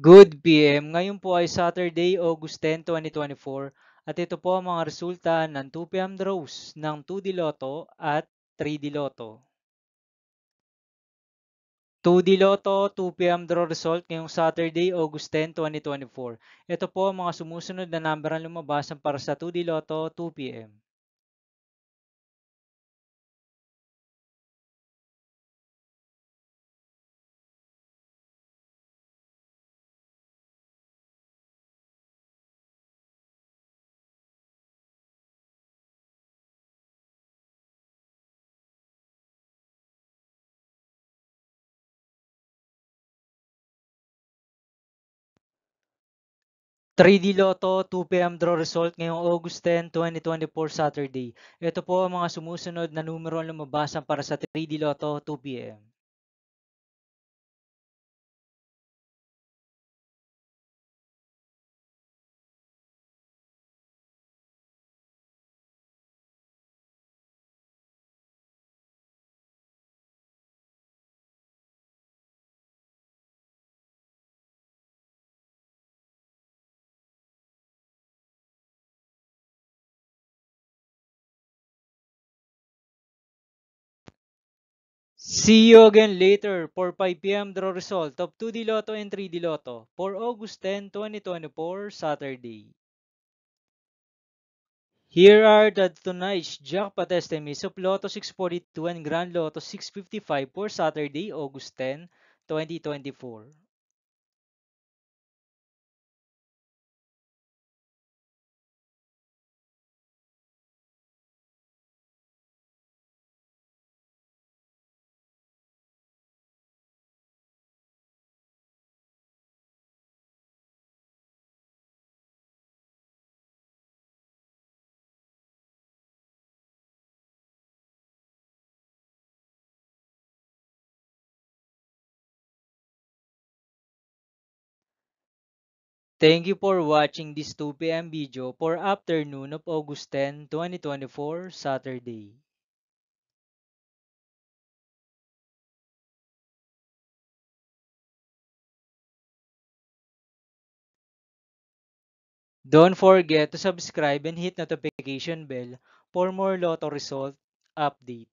Good PM. Ngayon po ay Saturday, August 10, 2024 at ito po ang mga resulta ng 2 PM draws ng 2D Lotto at 3D Lotto. 2D Lotto 2 PM draw result ngayong Saturday, August 10, 2024. Ito po ang mga sumusunod na number ang lumabasan para sa 2D Lotto 2 PM. 3D Lotto 2 PM draw result ngayong August 10, 2024 Saturday. Ito po ang mga sumusunod na numero ang lumabasan para sa 3D Lotto 2 PM. 'See you again later for 5 PM draw result of 2D Lotto and 3D Lotto for August 10, 2024 Saturday. Here are the tonight's jackpot estimates of Lotto 642 and Grand Lotto 655 for Saturday, August 10, 2024. Thank you for watching this 2 PM video for afternoon of August 10, 2024 Saturday. Don't forget to subscribe and hit notification bell for more Lotto result update.